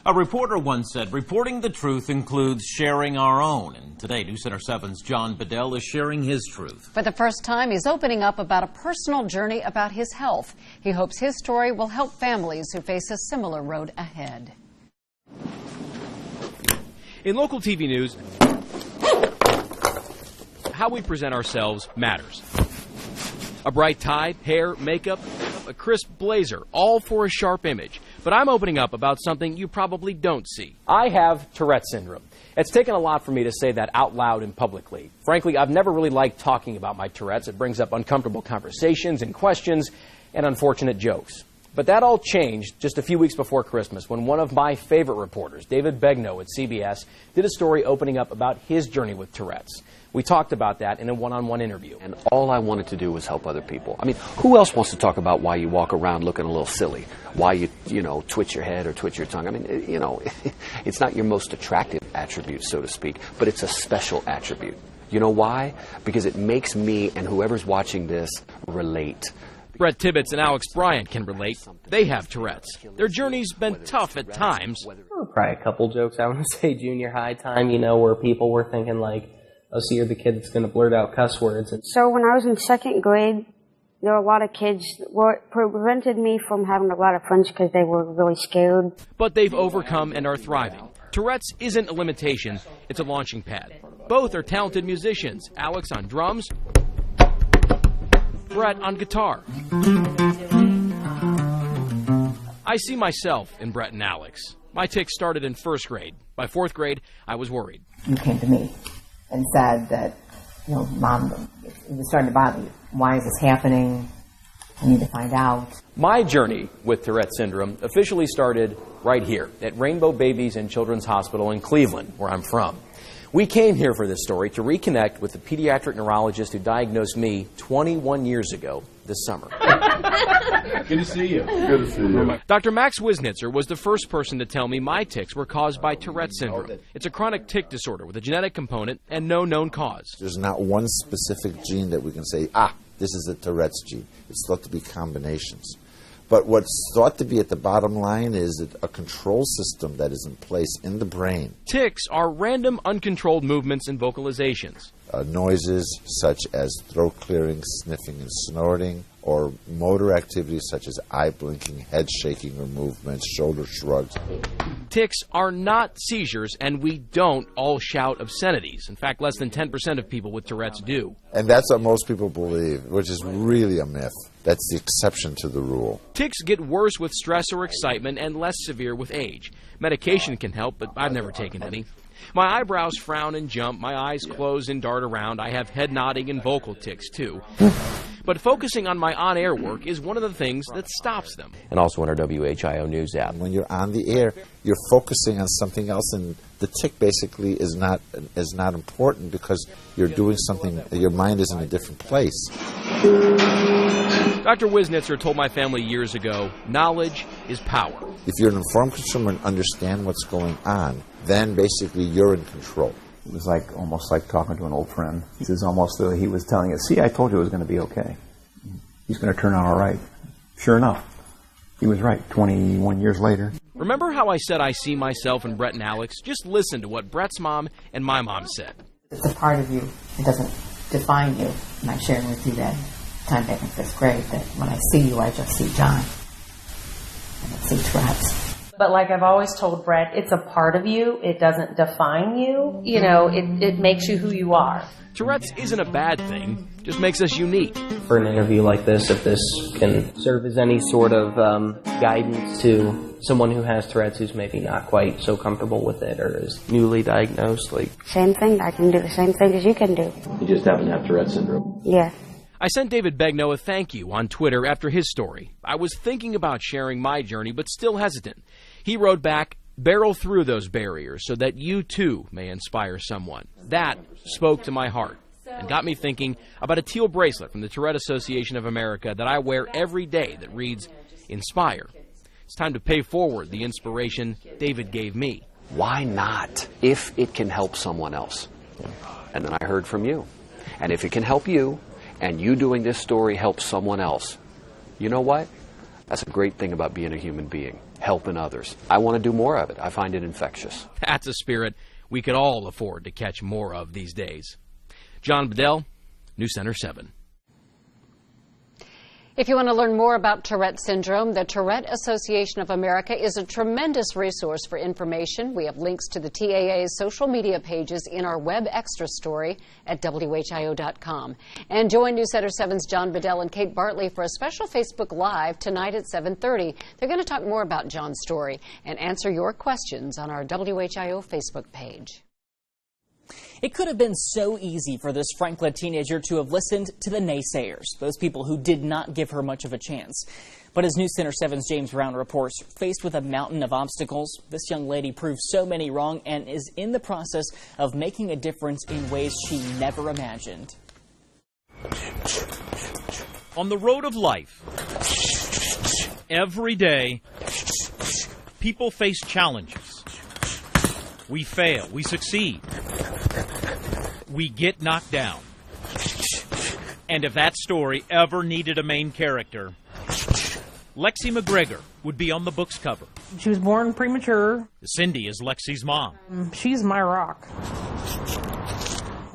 A reporter once said, reporting the truth includes sharing our own. And today, News Center 7's John Bedell is sharing his truth. For the first time, he's opening up about a personal journey about his health. He hopes his story will help families who face a similar road ahead. In local TV news, how we present ourselves matters. A bright tie, hair, makeup, a crisp blazer, all for a sharp image. But I'm opening up about something you probably don't see. I have Tourette's syndrome. It's taken a lot for me to say that out loud and publicly. Frankly, I've never really liked talking about my Tourette's. It brings up uncomfortable conversations and questions and unfortunate jokes. But that all changed just a few weeks before Christmas when one of my favorite reporters, David Begnaud at CBS, did a story opening up about his journey with Tourette's. We talked about that in a one-on-one interview. And all I wanted to do was help other people. I mean, who else wants to talk about why you walk around looking a little silly? Why you know, twitch your head or twitch your tongue? I mean, you know, it's not your most attractive attribute, so to speak, but it's a special attribute. You know why? Because it makes me and whoever's watching this relate. Brett Tibbetts and Alex Bryant can relate. They have Tourette's. Their journey's been tough at times. Probably a couple jokes, I want to say junior high time, you know, where people were thinking like, oh, so you're the kid that's going to blurt out cuss words. So when I was in second grade, there were a lot of kids that prevented me from having a lot of friends because they were really scared. But they've overcome and are thriving. Tourette's isn't a limitation, it's a launching pad. Both are talented musicians, Alex on drums, Brett on guitar. I see myself in Brett and Alex. My tics started in first grade. By fourth grade, I was worried. You came to me and said that, you know, Mom, it was starting to bother you. Why is this happening? I need to find out. My journey with Tourette's syndrome officially started right here at Rainbow Babies and Children's Hospital in Cleveland, where I'm from. We came here for this story to reconnect with the pediatric neurologist who diagnosed me 21 years ago this summer. Good to see you. Good to see you. Dr. Max Wisnitzer was the first person to tell me my tics were caused by Tourette's syndrome. It's a chronic tic disorder with a genetic component and no known cause. There's not one specific gene that we can say, this is a Tourette's gene. It's thought to be combinations. But what's thought to be at the bottom line is a control system that is in place in the brain. Tics are random, uncontrolled movements and vocalizations. Noises such as throat clearing, sniffing, and snorting, or motor activities such as eye blinking, head shaking or movements, shoulder shrugs. Tics are not seizures, and we don't all shout obscenities. In fact, less than 10% of people with Tourette's do. And that's what most people believe, which is really a myth. That's the exception to the rule. Tics get worse with stress or excitement and less severe with age. Medication can help, but I've never taken any. My eyebrows frown and jump, my eyes close and dart around. I have head nodding and vocal tics, too. But focusing on my on-air work is one of the things that stops them. And also on our WHIO News app. When you're on the air, you're focusing on something else, and the tic basically is not important because you're doing something, your mind is in a different place. Dr. Wisnitzer told my family years ago, knowledge is power. If you're an informed consumer and understand what's going on, then basically you're in control. It was almost like talking to an old friend. It was almost he was telling us, see, I told you it was going to be okay. He's going to turn out all right. Sure enough, he was right 21 years later. Remember how I said I see myself in Brett and Alex? Just listen to what Brett's mom and my mom said. It's a part of you. It doesn't define you. And I shared with you that time back in fifth grade that when I see you, I just see John. I don't see Tourette's. But like I've always told Brett, it's a part of you. It doesn't define you. You know, it makes you who you are. Tourette's isn't a bad thing. Just makes us unique. For an interview like this, if this can serve as any sort of guidance to someone who has Tourette's who's maybe not quite so comfortable with it or is newly diagnosed, Same thing. I can do the same thing as you can do. You just happen to have Tourette's syndrome. Yeah. I sent David Begnaud a thank you on Twitter after his story. I was thinking about sharing my journey, but still hesitant. He wrote back, barrel through those barriers so that you too may inspire someone. That spoke to my heart and got me thinking about a teal bracelet from the Tourette Association of America that I wear every day that reads, Inspire. It's time to pay forward the inspiration David gave me. Why not, if it can help someone else? And then I heard from you. And if it can help you, and you doing this story helps someone else, you know what? That's a great thing about being a human being. helping others. I want to do more of it. I find it infectious. That's a spirit we could all afford to catch more of these days. John Bedell, News Center 7. If you want to learn more about Tourette syndrome, the Tourette Association of America is a tremendous resource for information. We have links to the TAA's social media pages in our web extra story at WHIO.com. And join News Center 7's John Bedell and Kate Bartley for a special Facebook Live tonight at 7:30. They're going to talk more about John's story and answer your questions on our WHIO Facebook page. It could have been so easy for this Franklin teenager to have listened to the naysayers, those people who did not give her much of a chance. But as News Center 7's James Brown reports, faced with a mountain of obstacles, this young lady proved so many wrong and is in the process of making a difference in ways she never imagined. On the road of life, every day, people face challenges. We fail, we succeed, we get knocked down. And if that story ever needed a main character, Lexi McGregor would be on the book's cover. She was born premature. Cindy is Lexi's mom. She's my rock.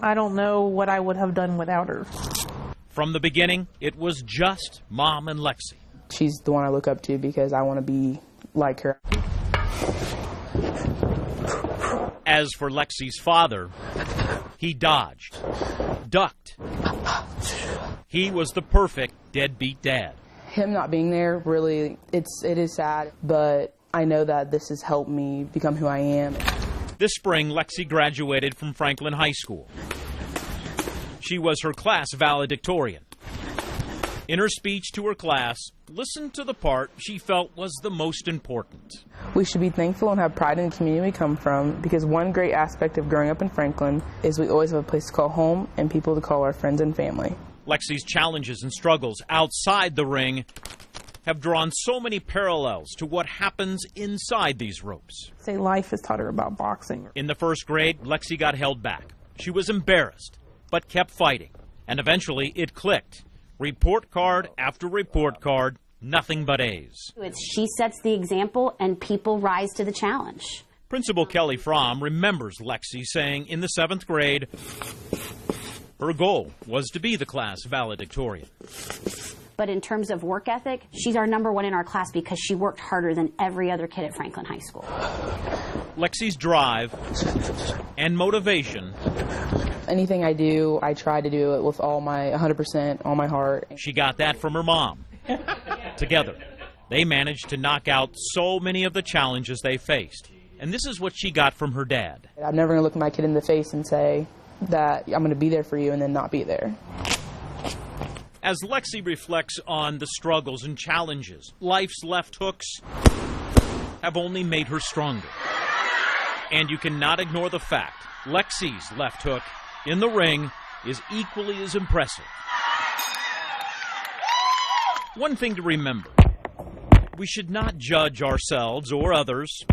I don't know what I would have done without her. From the beginning, it was just Mom and Lexi. She's the one I look up to because I want to be like her. As for Lexi's father, he dodged, ducked. He was the perfect deadbeat dad. Him not being there, really, it is sad, but I know that this has helped me become who I am. This spring, Lexi graduated from Franklin High School. She was her class valedictorian. In her speech to her class, listen to the part she felt was the most important. We should be thankful and have pride in the community we come from, because one great aspect of growing up in Franklin is we always have a place to call home and people to call our friends and family. Lexi's challenges and struggles outside the ring have drawn so many parallels to what happens inside these ropes. Say life has taught her about boxing. In the first grade, Lexi got held back. She was embarrassed, but kept fighting. And eventually it clicked. Report card after report card, nothing but A's. She sets the example and people rise to the challenge. Principal Kelly Fromm remembers Lexi saying in the 7th grade, her goal was to be the class valedictorian. But in terms of work ethic, she's our #1 in our class because she worked harder than every other kid at Franklin High School. Lexi's drive and motivation. Anything I do, I try to do it with all my 100%, all my heart. She got that from her mom. Together, they managed to knock out so many of the challenges they faced. And this is what she got from her dad. I'm never going to look my kid in the face and say that I'm going to be there for you and then not be there. As Lexi reflects on the struggles and challenges, life's left hooks have only made her stronger. And you cannot ignore the fact Lexi's left hook in the ring is equally as impressive. One thing to remember, we should not judge ourselves or others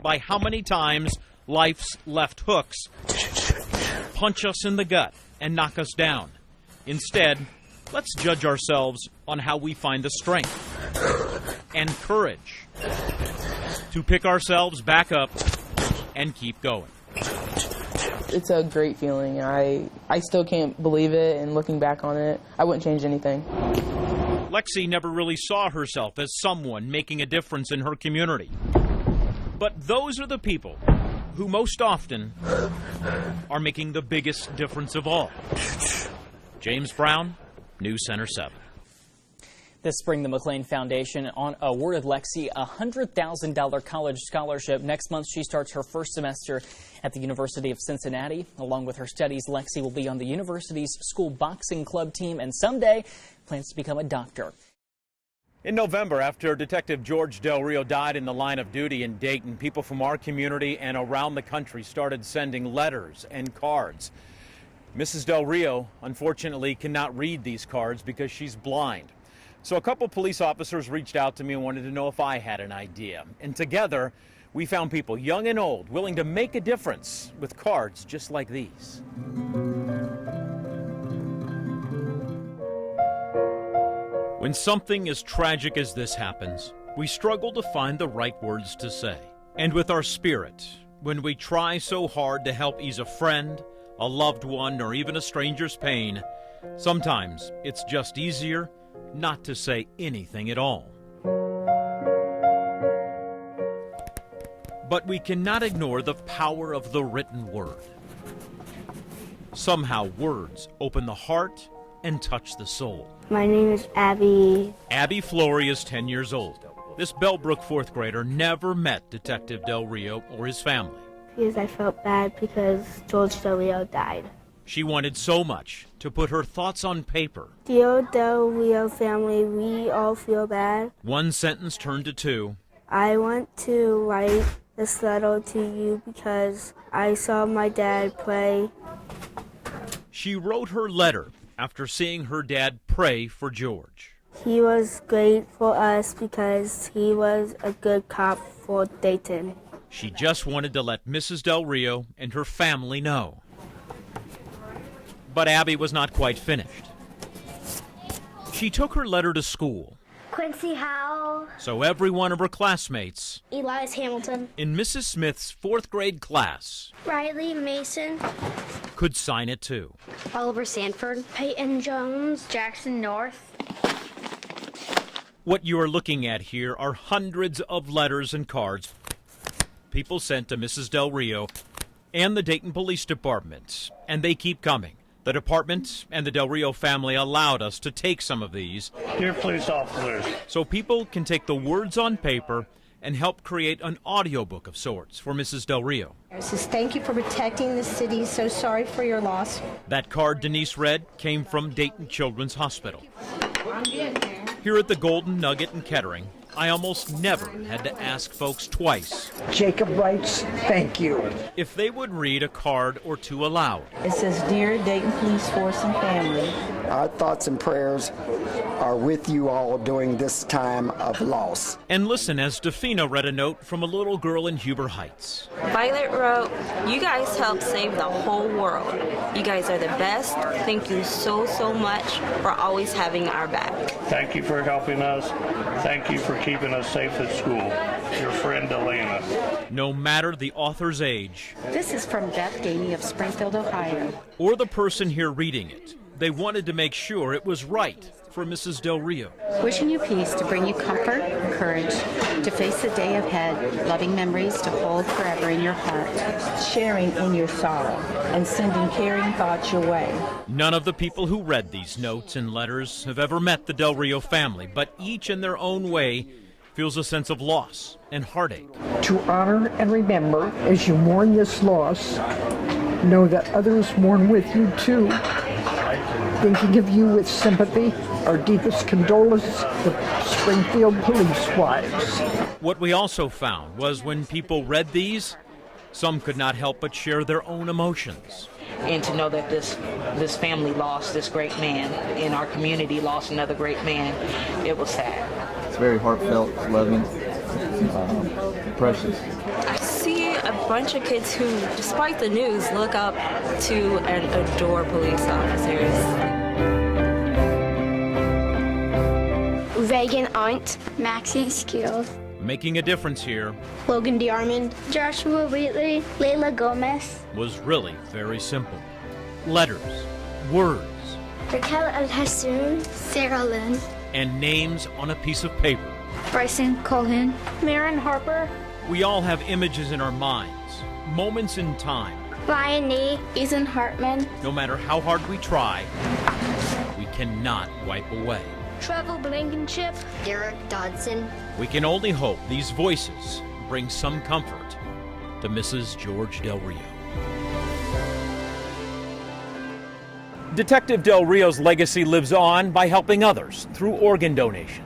by how many times life's left hooks punch us in the gut and knock us down. Instead, let's judge ourselves on how we find the strength and courage to pick ourselves back up and keep going. It's a great feeling. I still can't believe it, and looking back on it, I wouldn't change anything. Lexi never really saw herself as someone making a difference in her community. But those are the people who most often are making the biggest difference of all. James Brown, News Center 7. This spring, the McLean Foundation awarded Lexi a $100,000 college scholarship. Next month, she starts her first semester at the University of Cincinnati. Along with her studies, Lexi will be on the university's school boxing club team and someday plans to become a doctor. In November, after Detective George Del Rio died in the line of duty in Dayton, people from our community and around the country started sending letters and cards. Mrs. Del Rio, unfortunately, cannot read these cards because she's blind. So a couple police officers reached out to me and wanted to know if I had an idea. And together, we found people, young and old, willing to make a difference with cards just like these. When something as tragic as this happens, we struggle to find the right words to say. And with our spirit, when we try so hard to help ease a friend, a loved one, or even a stranger's pain, sometimes it's just easier not to say anything at all. But we cannot ignore the power of the written word. Somehow words open the heart and touch the soul. My name is Abby. Abby Flory is 10 years old. This Bellbrook fourth grader never met Detective Del Rio or his family. Because I felt bad because George Del Rio died. She wanted so much to put her thoughts on paper. Dear Del Rio family, we all feel bad. One sentence turned to two. I want to write this letter to you because I saw my dad pray. She wrote her letter after seeing her dad pray for George. He was great for us because he was a good cop for Dayton. She just wanted to let Mrs. Del Rio and her family know. But Abby was not quite finished. She took her letter to school. Quincy Howell. So every one of her classmates Elias Hamilton. in Mrs. Smith's fourth grade class Riley Mason. could sign it too. Oliver Sanford. Peyton Jones. Jackson North. What you are looking at here are hundreds of letters and cards people sent to Mrs. Del Rio and the Dayton Police Department, and they keep coming. The department and the Del Rio family allowed us to take some of these. Dear police officers. So people can take the words on paper and help create an audiobook of sorts for Mrs. Del Rio. It says, thank you for protecting the city. So sorry for your loss. That card Denise read came from Dayton Children's Hospital. Here at the Golden Nugget in Kettering, I almost never had to ask folks twice. Jacob writes, thank you. If they would read a card or two aloud. It says, dear Dayton Police Force and family. Our thoughts and prayers are with you all during this time of loss. And listen as Defina read a note from a little girl in Huber Heights. Violet wrote, you guys helped save the whole world. You guys are the best. Thank you so, so much for always having our back. Thank you for helping us. Thank you for keeping us safe at school. Your friend, Elena. No matter the author's age. This is from Beth Gainey of Springfield, Ohio. Or the person here reading it. They wanted to make sure it was right for Mrs. Del Rio. Wishing you peace to bring you comfort and courage to face the day ahead, loving memories to hold forever in your heart, sharing in your sorrow, and sending caring thoughts your way. None of the people who read these notes and letters have ever met the Del Rio family, but each in their own way feels a sense of loss and heartache. To honor and remember as you mourn this loss, know that others mourn with you too. Thinking of you with sympathy, our deepest condolences, the Springfield police wives. What we also found was when people read these, some could not help but share their own emotions. And to know that this family lost this great man, and our community lost another great man, it was sad. It's very heartfelt, loving, precious. I see a bunch of kids who, despite the news, look up to and adore police officers. Reagan Aunt. Maxine Skills. Making a difference here Logan DeArmond. Joshua Wheatley. Layla Gomez. was really very simple. Letters, words, Raquel El-Hassoun. Sarah Lynn. and names on a piece of paper. Bryson Cohen. Marin Harper. We all have images in our minds, moments in time. Ryan Nee. Ethan Hartman. No matter how hard we try, we cannot wipe away. Trevor Blankenship. Derek Dodson. We can only hope these voices bring some comfort to Mrs. George Del Rio. Detective Del Rio's legacy lives on by helping others through organ donation.